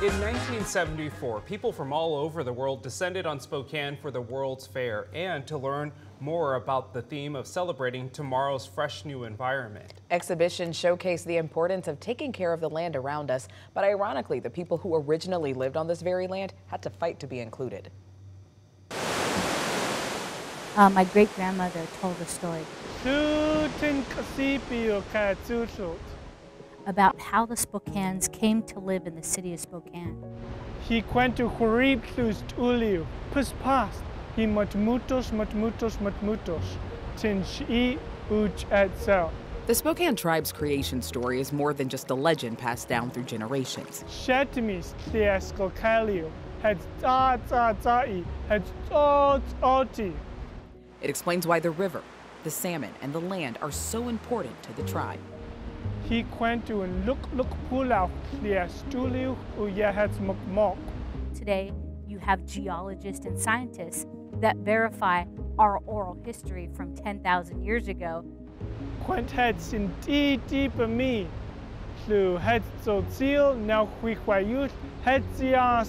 In 1974, people from all over the world descended on Spokane for the World's Fair and to learn more about the theme of celebrating tomorrow's fresh new environment. Exhibitions showcase the importance of taking care of the land around us, but ironically, the people who originally lived on this very land had to fight to be included. My great-grandmother told a story about how the Spokanes came to live in the city of Spokane. He kwento horib tlus tuliu, pus past, he matmutos, tin shi uch etzel. The Spokane Tribe's creation story is more than just a legend passed down through generations. Shetimis tliaskal kalio, had zai, had oti. It explains why the river, the salmon, and the land are so important to the tribe. He kwento and look pulau tliastuliu uyahets mokmok. Today, you have geologists and scientists that verify our oral history from 10,000 years ago. Quent heads in deep me. Flu heads so zeal now huihuayut heads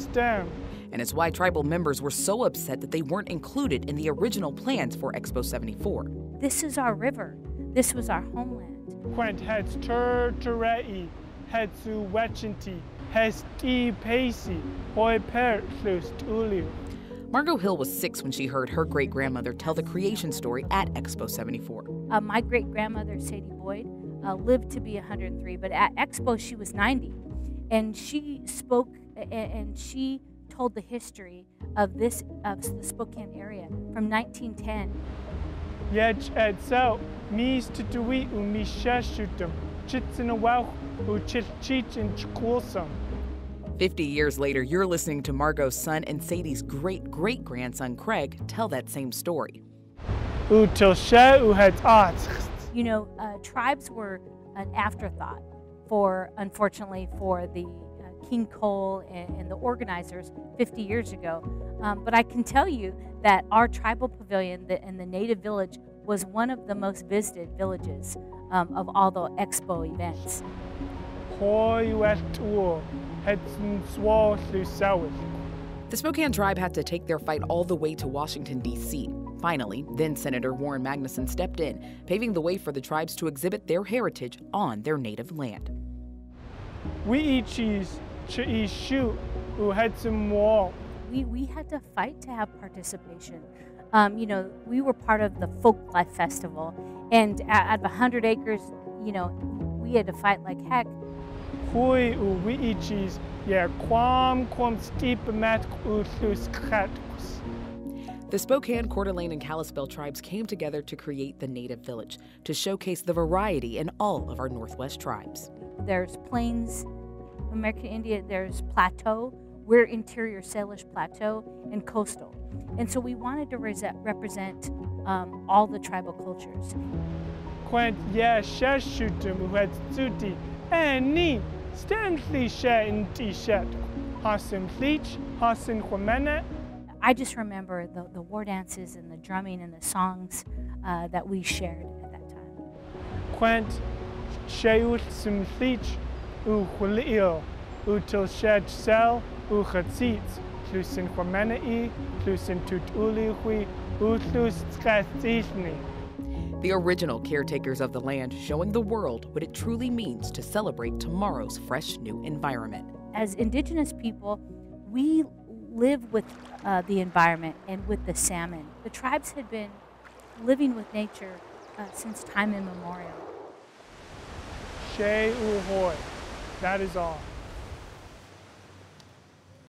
stem. And it's why tribal members were so upset that they weren't included in the original plans for Expo 74. This is our river. This was our homeland. Quent heads turei, heads u wechinti, heads di pacey, hoi per flust uliu. Margo Hill was 6 when she heard her great-grandmother tell the creation story at Expo 74. My great-grandmother, Sadie Boyd, lived to be 103, but at Expo she was 90. And she spoke and she told the history of the Spokane area from 1910. Yet etzel, mis tutui u mishashutum, chitsinawau u chich and chkulsum. 50 years later, you're listening to Margo's son and Sadie's great-great-grandson, Craig, tell that same story. You know, tribes were an afterthought unfortunately, for the King Cole and the organizers 50 years ago. But I can tell you that our tribal pavilion and the native village was one of the most visited villages of all the Expo events. The Spokane Tribe had to take their fight all the way to Washington, D.C. Finally, then Senator Warren Magnuson stepped in, paving the way for the tribes to exhibit their heritage on their native land. We had to fight to have participation. You know, we were part of the Folklife Festival, and at 100 acres, you know, we had to fight like heck. The Spokane, Coeur d'Alene, and Kalispell tribes came together to create the Native Village, to showcase the variety in all of our Northwest tribes. There's Plains, American Indian, there's Plateau, we're Interior Salish Plateau, and Coastal. And so we wanted to represent all the tribal cultures. I just remember the war dances and the drumming and the songs that we shared at that time. The original caretakers of the land, showing the world what it truly means to celebrate tomorrow's fresh new environment. As Indigenous people, we live with the environment and with the salmon. The tribes had been living with nature since time immemorial. That is all.